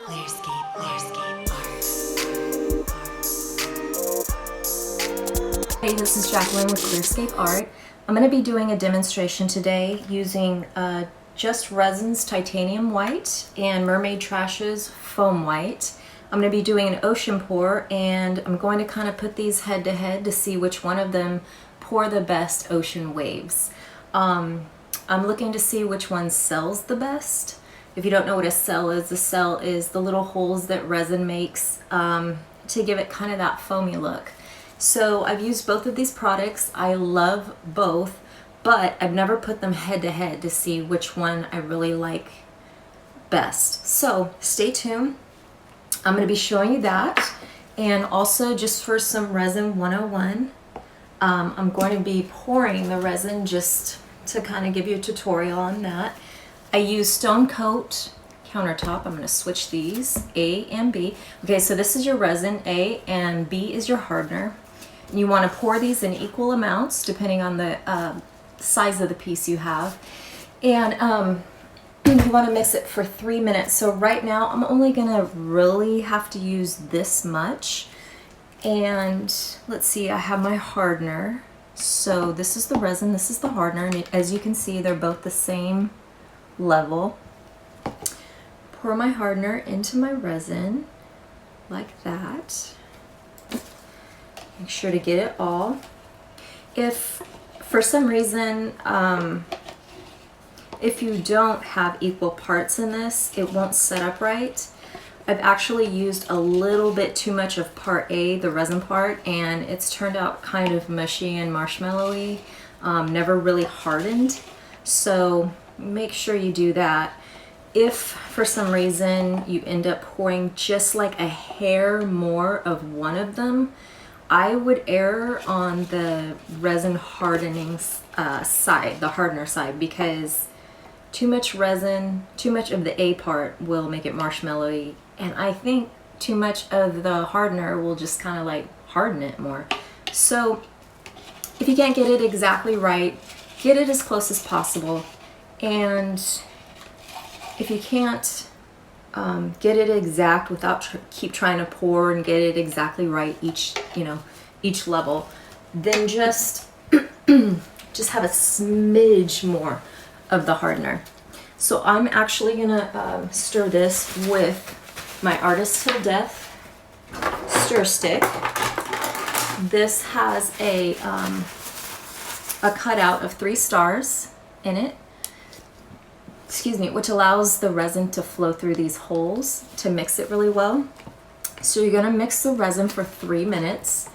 Hey, this is Jacqueline with Clearscape Art. I'm going to be doing a demonstration today using JustResin's Titanium White and Mermaid Trash's Foam White. I'm going to be doing an ocean pour, and I'm going to kind of put these head to head to see which one of them pour the best ocean waves. I'm looking to see which one sells the best. If you don't know what a cell is, the cell is the little holes that resin makes to give it kind of that foamy look. So I've used both of these products. I love both, but I've never put them head to head to see which one I really like best. So stay tuned. I'm going to be showing you that, and also just for some resin 101, I'm going to be pouring the resin just to kind of give you a tutorial on that. I use Stone Coat countertop. I'm going to switch these, A and B. Okay, so this is your resin, A, and B is your hardener. You want to pour these in equal amounts depending on the size of the piece you have. And you want to mix it for 3 minutes. So right now I'm only going to really have to use this much. And let's see, I have my hardener. So this is the resin, this is the hardener. And as you can see, they're both the same level. Pour my hardener into my resin like that. Make sure to get it all. If for some reason, if you don't have equal parts in this, it won't set up right. I've actually used a little bit too much of part A, the resin part, and it's turned out kind of mushy and marshmallowy, never really hardened. So make sure you do that. If for some reason you end up pouring just like a hair more of one of them, I would err on the resin hardening side, the hardener side, because too much resin, too much of the A part will make it marshmallowy, and I think too much of the hardener will just kind of like harden it more. So if you can't get it exactly right, get it as close as possible. And if you can't get it exact without keep trying to pour and get it exactly right each level, then just just have a smidge more of the hardener. So I'm actually gonna stir this with my Artist Till Death stir stick. This has a cutout of 3 stars in it, excuse me, which allows the resin to flow through these holes to mix it really well. So you're gonna mix the resin for 3 minutes.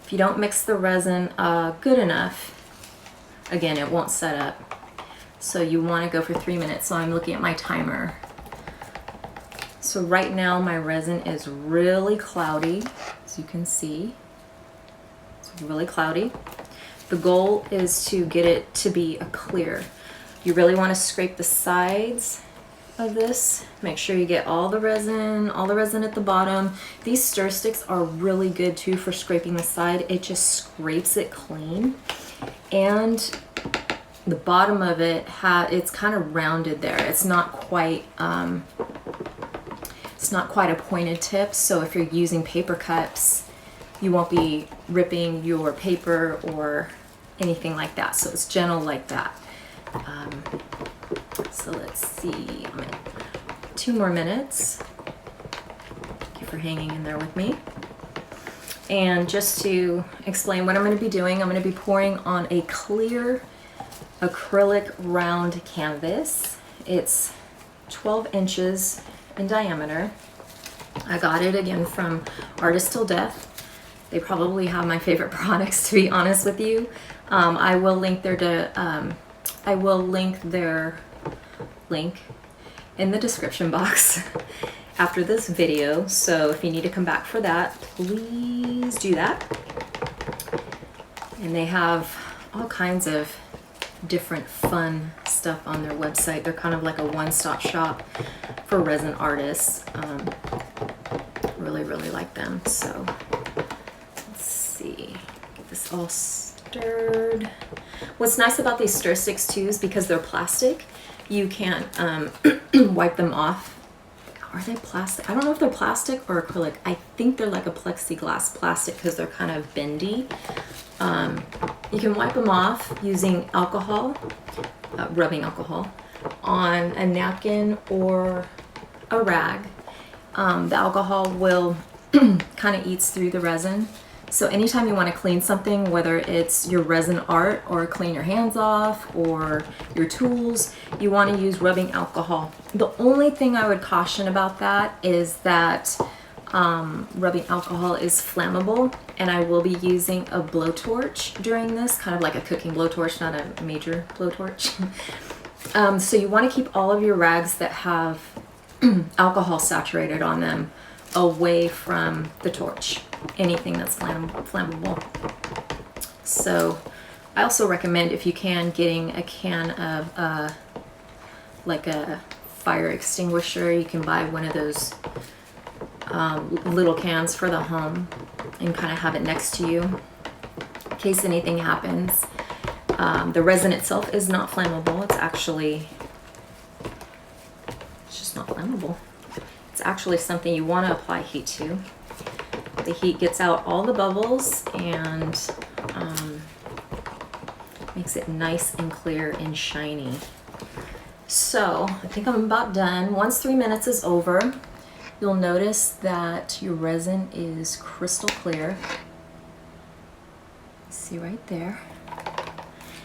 If you don't mix the resin good enough, again, it won't set up. So you wanna go for 3 minutes. So I'm looking at my timer. So right now my resin is really cloudy, as you can see. It's really cloudy. The goal is to get it to be a clear. You really want to scrape the sides of this. Make sure you get all the resin at the bottom. These stir sticks are really good too for scraping the side. It just scrapes it clean. And the bottom of it, it's kind of rounded there. It's not quite a pointed tip. So if you're using paper cups, you won't be ripping your paper or anything like that. So it's gentle like that. So let's see, I'm at 2 more minutes. Thank you for hanging in there with me. And just to explain what I'm going to be doing, I'm going to be pouring on a clear acrylic round canvas. It's 12 inches in diameter. I got it again from Artist Till Death. They probably have my favorite products, to be honest with you. I will link their link in the description box after this video. So if you need to come back for that, please do that. And they have all kinds of different fun stuff on their website. They're kind of like a one-stop shop for resin artists. Really, really like them. So let's see, get this all stirred. What's nice about these stir sticks too is because they're plastic, you can wipe them off. Are they plastic? I don't know if they're plastic or acrylic. I think they're like a plexiglass plastic because they're kind of bendy. You can wipe them off using alcohol, rubbing alcohol, on a napkin or a rag. The alcohol will kind of eats through the resin. So anytime you want to clean something, whether it's your resin art or clean your hands off or your tools, you want to use rubbing alcohol. The only thing I would caution about that is that rubbing alcohol is flammable, and I will be using a blowtorch during this, kind of like a cooking blowtorch, not a major blowtorch. So you want to keep all of your rags that have alcohol saturated on them away from the torch, anything that's flammable. So I also recommend, if you can, getting a can of like a fire extinguisher. You can buy one of those little cans for the home and kind of have it next to you in case anything happens. The resin itself is not flammable. It's just not flammable. It's actually something you want to apply heat to. The heat gets out all the bubbles and makes it nice and clear and shiny. So I think I'm about done. Once 3 minutes is over, you'll notice that your resin is crystal clear. See right there.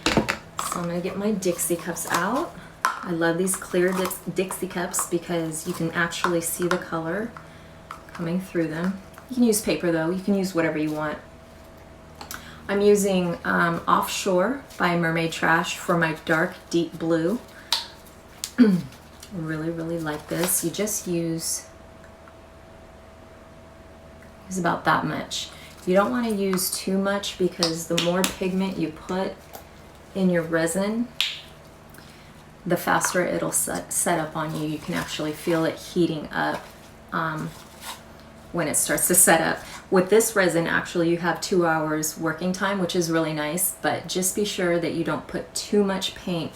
So I'm going to get my Dixie cups out. I love these clear Dixie cups because you can actually see the color coming through them. You can use paper though, you can use whatever you want. I'm using Offshore by Mermaid Trash for my dark deep blue. Really like this. You just use about that much. You don't want to use too much because the more pigment you put in your resin, the faster it'll set up on you. You can actually feel it heating up when it starts to set up. With this resin, actually, you have 2 hours working time, which is really nice, but just be sure that you don't put too much paint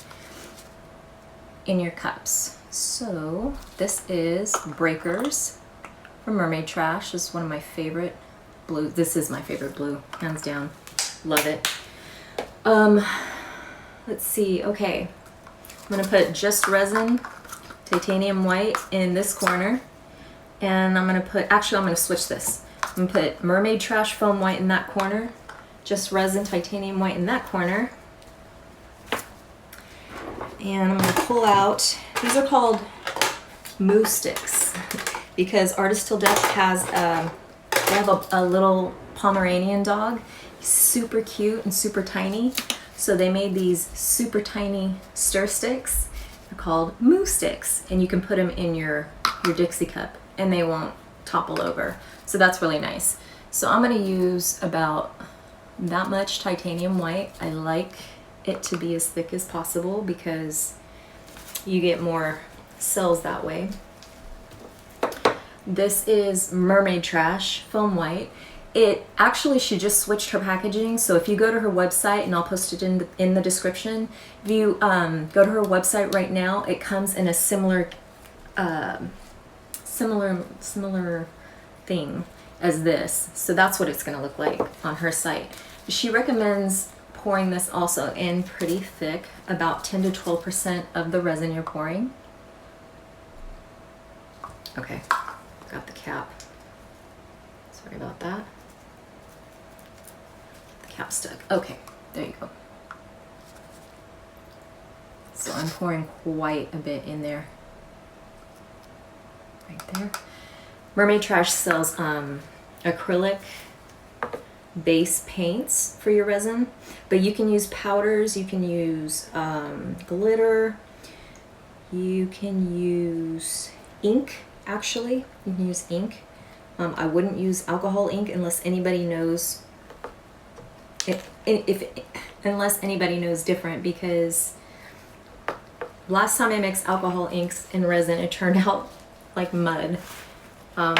in your cups. So this is Breakers from Mermaid Trash. This is one of my favorite blue. This is my favorite blue, hands down. Love it. Let's see. Okay, I'm gonna put JustResin titanium white in this corner, and I'm gonna switch this. I'm gonna put Mermaid Trash foam white in that corner, JustResin titanium white in that corner, and I'm gonna pull out, these are called Moo Sticks because Artist Till Death has they have a little Pomeranian dog. He's super cute and super tiny. So they made these super tiny stir sticks. They're called Moo Sticks, and you can put them in your Dixie cup and they won't topple over. So that's really nice. So I'm gonna use about that much titanium white. I like it to be as thick as possible because you get more cells that way. This is Mermaid Trash foam white. It actually, she just switched her packaging, so if you go to her website, and I'll post it in the description, if you go to her website right now, it comes in a similar thing as this. So that's what it's going to look like on her site. She recommends pouring this also in pretty thick, about 10 to 12% of the resin you're pouring. Okay, got the cap. Sorry about that. Cap stuck. Okay, there you go. So I'm pouring quite a bit in there. Right there. Mermaid Trash sells acrylic base paints for your resin, but you can use powders, you can use glitter, you can esse ink. Actually, you can use ink. I wouldn't use alcohol ink unless anybody knows unless anybody knows different, because last time I mixed alcohol inks and resin, it turned out like mud. So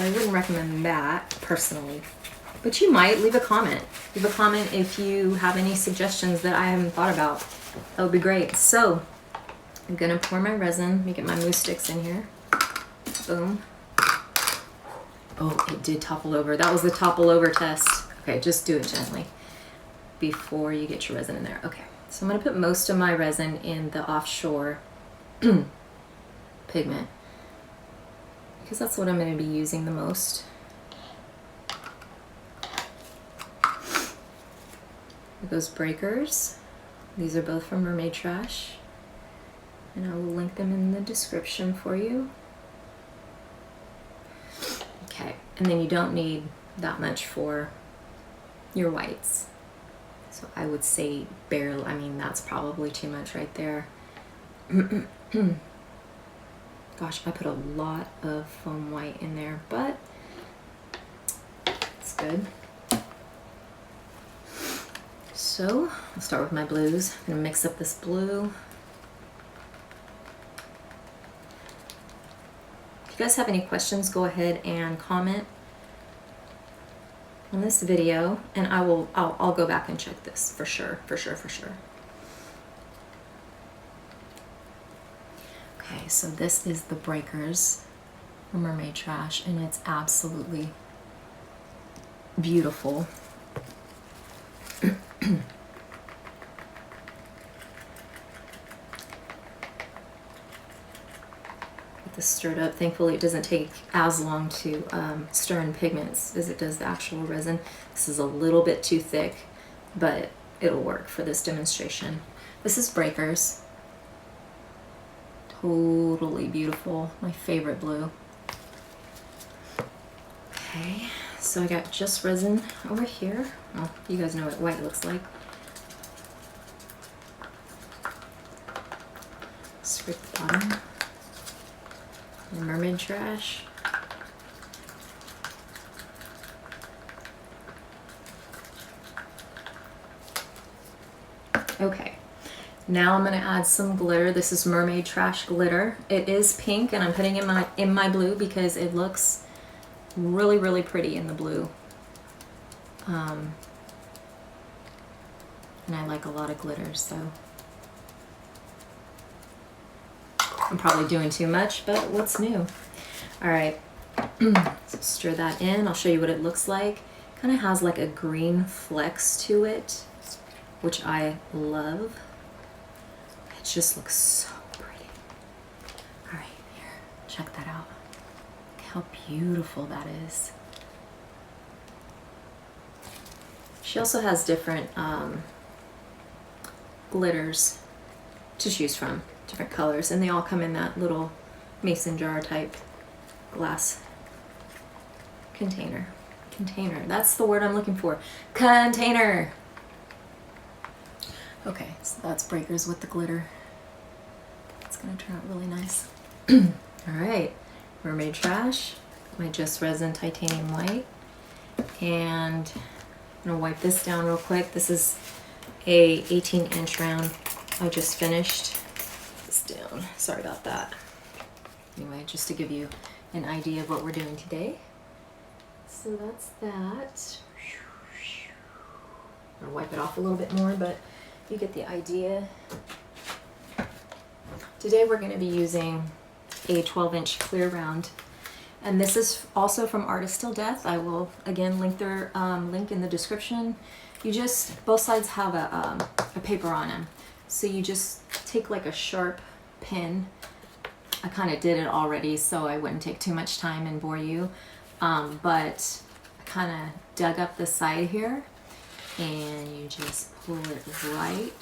I wouldn't recommend that personally. But you might leave a comment. Leave a comment if you have any suggestions that I haven't thought about. That would be great. So I'm gonna pour my resin. Let me get my mousse sticks in here. Boom. Oh, it did topple over. That was the topple over test. Okay, just do it gently before you get your resin in there. Okay, so I'm gonna put most of my resin in the Offshore pigment because that's what I'm gonna be using the most. Those breakers, these are both from Mermaid Trash, and I will link them in the description for you. Okay, and then you don't need that much for your whites. So I would say barely, I mean, that's probably too much right there. Gosh, I put a lot of foam white in there, but it's good. So I'll start with my blues. I'm gonna mix up this blue. If you guys have any questions, go ahead and comment on this video, and I'll go back and check this for sure. Okay, so this is the breakers from Mermaid Trash, and it's absolutely beautiful. Get this stirred up. Thankfully, it doesn't take as long to stir in pigments as it does the actual resin. This is a little bit too thick, but it'll work for this demonstration. This is breakers. Totally beautiful. My favorite blue. Okay, so I got JustResin over here. Well, you guys know what white looks like. Scrape the bottom. And Mermaid Trash. Okay, now I'm going to add some glitter. This is Mermaid Trash glitter. It is pink, and I'm putting it in my blue because it looks really, really pretty in the blue. And I like a lot of glitter, so I'm probably doing too much, but what's new? All right, so stir that in. I'll show you what it looks like. Kind of has like a green flecks to it, which I love. It just looks so pretty. All right, here, check that out. Look how beautiful that is. She also has different glitters to choose from, different colors, and they all come in that little mason jar type glass container. That's the word I'm looking for. Container. Okay, so that's breakers with the glitter. It's gonna turn out really nice. All right, Mermaid Trash, my JustResin titanium white, and I'm gonna wipe this down real quick. This is a 18-inch round. I just finished this down. Sorry about that. Anyway, just to give you an idea of what we're doing today. So that's that. I'm gonna wipe it off a little bit more, but you get the idea. Today we're gonna be using a 12-inch clear round. And this is also from Artist Till Death. I will again link their link in the description. You just, both sides have a paper on them. So you just take like a sharp pin. I kind of did it already so I wouldn't take too much time and bore you. But I kind of dug up the side here and you just pull it right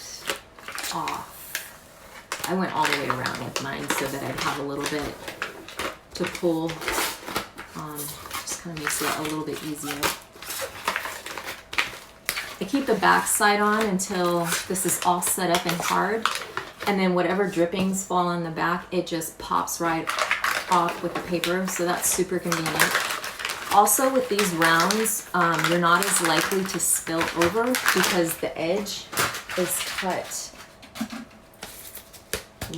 off. I went all the way around with mine so that I'd have a little bit to pull. Just kind of makes it a little bit easier. I keep the back side on until this is all set up and hard, and then whatever drippings fall on the back, it just pops right off with the paper, so that's super convenient. Also with these rounds, you're not as likely to spill over because the edge is cut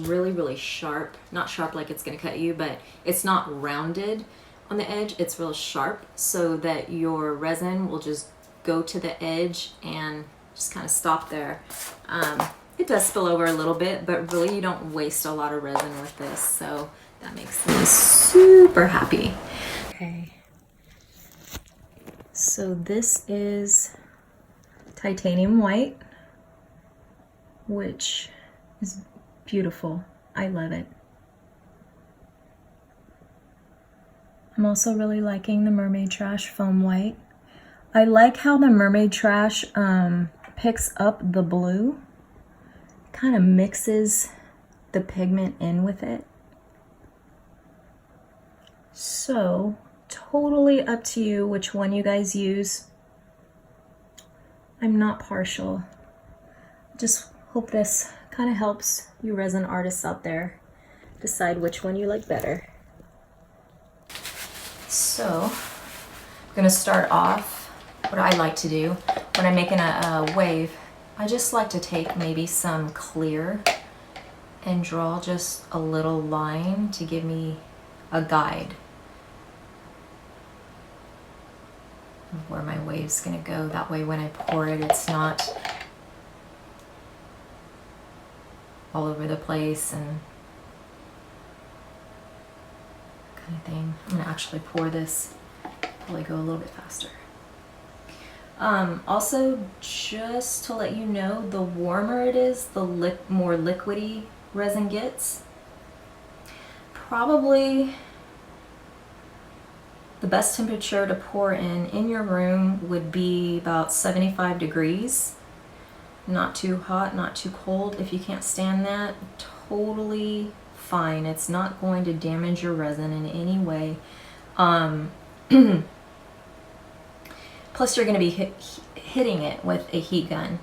really, really sharp. Not sharp like it's gonna cut you, but it's not rounded on the edge. It's real sharp so that your resin will just go to the edge and just kind of stop there. It does spill over a little bit, but really you don't waste a lot of resin with this, so that makes me super happy. Okay, so this is titanium white, which is beautiful. I love it. I'm also really liking the Mermaid Trash foam white. I like how the Mermaid Trash picks up the blue, kind of mixes the pigment in with it. So totally up to you which one you guys use. I'm not partial. Just hope this kind of helps you resin artists out there decide which one you like better. So I'm gonna start off, what I like to do when I'm making a wave, I just like to take maybe some clear and draw just a little line to give me a guide of where my wave's gonna go. That way when I pour it, it's not all over the place and kind of thing. I'm gonna actually pour this, probably go a little bit faster. Also, just to let you know, the warmer it is, the more liquidy resin gets. Probably the best temperature to pour in your room would be about 75 degrees. Not too hot, not too cold. If you can't stand that, totally fine. It's not going to damage your resin in any way. Plus you're going to be hitting it with a heat gun,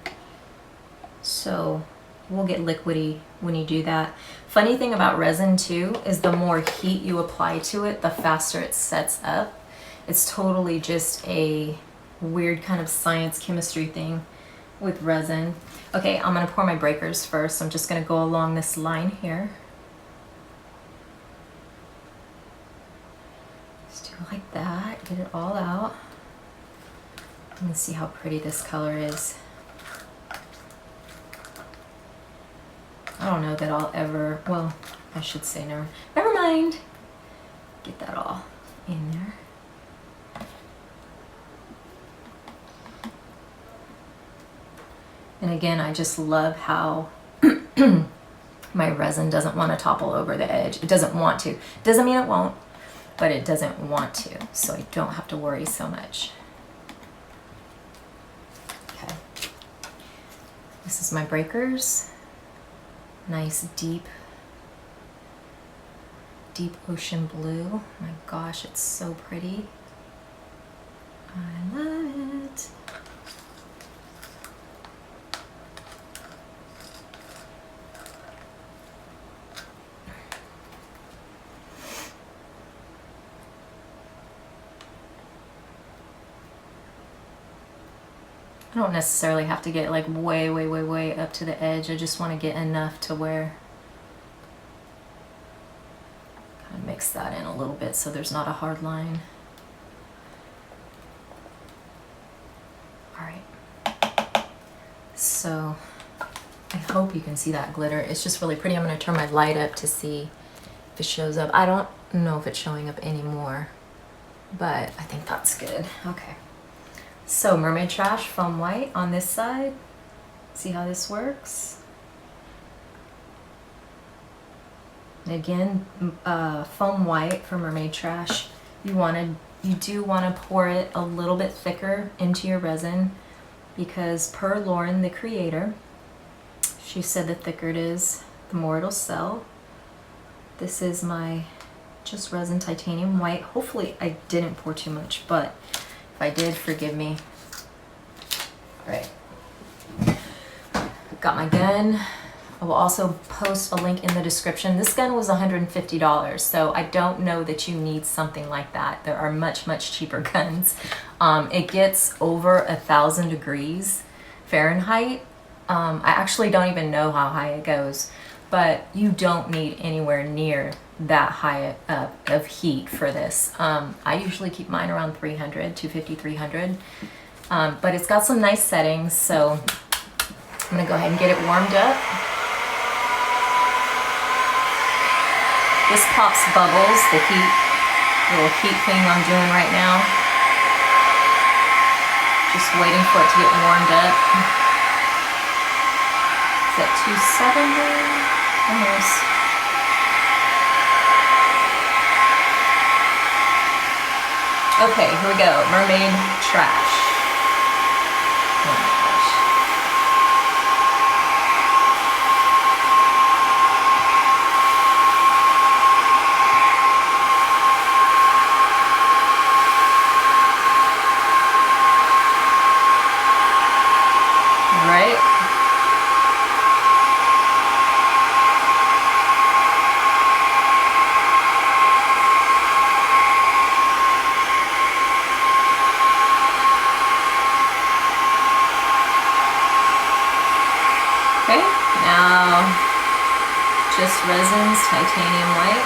so we'll get liquidy when you do that. Funny thing about resin too is the more heat you apply to it, the faster it sets up. It's totally just a weird kind of science chemistry thing with resin. Okay, I'm going to pour my breakers first. I'm just going to go along this line here. Just do it like that, get it all out. Let's see how pretty this color is. I don't know that I'll ever, well, I should say never mind. Get that all in there. And again, I just love how my resin doesn't want to topple over the edge. It doesn't want to. Doesn't mean it won't, but it doesn't want to, so I don't have to worry so much. Okay. This is my breakers. Nice deep ocean blue. My gosh, it's so pretty. I love it. I don't necessarily have to get like way up to the edge. I just want to get enough to where kind of mix that in a little bit so there's not a hard line. All right. So I hope you can see that glitter. It's just really pretty. I'm going to turn my light up to see if it shows up. I don't know if it's showing up anymore, but I think that's good. Okay. So Mermaid Trash foam white on this side. See how this works? And again, foam white for Mermaid Trash. You do want to pour it a little bit thicker into your resin because per Lauren, the creator, she said the thicker it is, the more it'll sell. This is my JustResin titanium white. Hopefully I didn't pour too much, but if I did, forgive me. All right, got my gun. I will also post a link in the description. This gun was $150, so I don't know that you need something like that. There are much cheaper guns. It gets over 1,000 degrees Fahrenheit. I actually don't even know how high it goes, but you don't need anywhere near that high of heat for this. I usually keep mine around 300, 250, 300, but it's got some nice settings, so I'm gonna go ahead and get it warmed up. This pops bubbles, the little heat thing I'm doing right now. Just waiting for it to get warmed up. Is that 270? Almost. Okay, here we go. Mermaid Trash. Oh my gosh. Right? Okay, now JustResin's titanium white.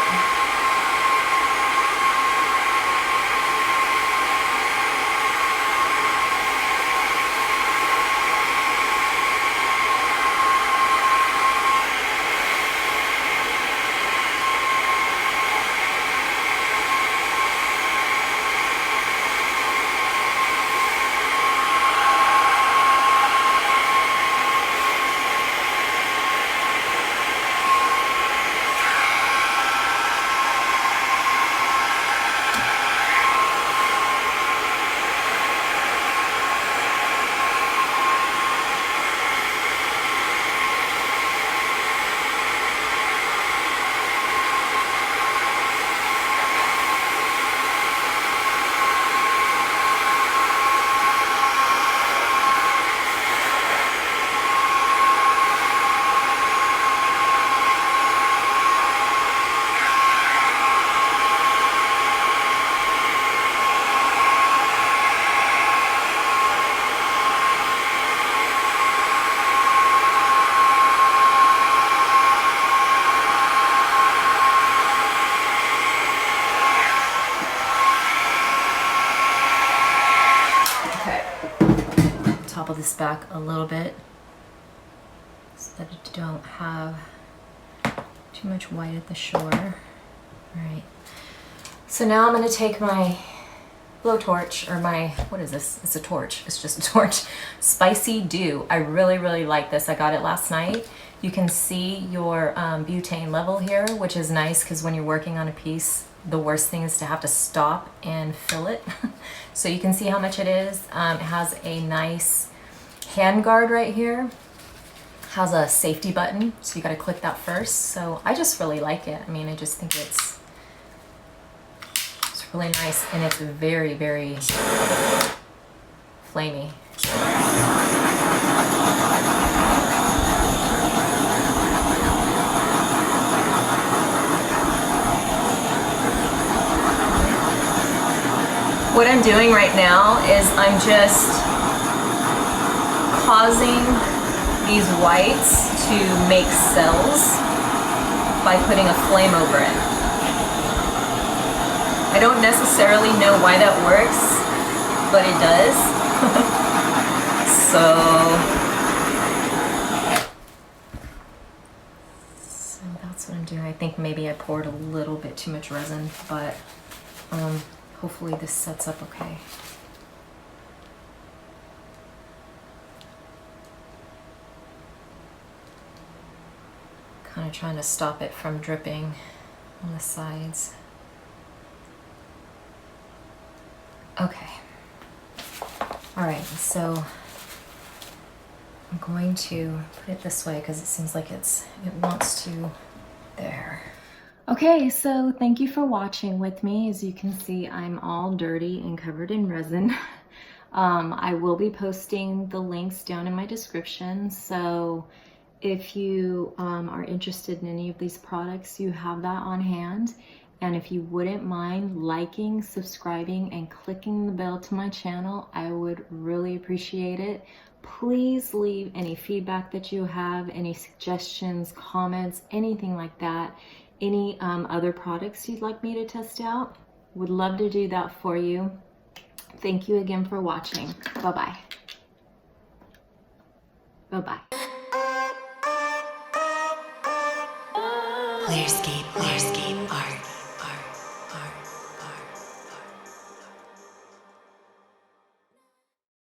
Top of this back a little bit so that it don't have too much white at the shore. All right. So now I'm going to take my blowtorch, or my, what is this? It's a torch. It's just a torch. Spicy Dew. I really, really like this. I got it last night. You can see your butane level here, which is nice because when you're working on a piece, the worst thing is to have to stop and fill it. So you can see how much it is. It has a nice hand guard right here. Has a safety button, so you got to click that first. So I just really like it. I mean, I just think it's really nice, and it's very, very flamey. What I'm doing right now is I'm just causing these whites to make cells by putting a flame over it. I don't necessarily know why that works, but it does. So that's what I'm doing. I think maybe I poured a little bit too much resin, but hopefully this sets up okay. Kind of trying to stop it from dripping on the sides. Okay. All right, so I'm going to put it this way because it seems like it wants to there. Okay, so thank you for watching with me. As you can see, I'm all dirty and covered in resin. I will be posting the links down in my description, so if you are interested in any of these products, you have that on hand. And if you wouldn't mind liking, subscribing, and clicking the bell to my channel, I would really appreciate it. Please leave any feedback that you have, any suggestions, comments, anything like that. Any other products you'd like me to test out. Would love to do that for you. Thank you again for watching. Bye-bye. Bye-bye. Clearscape.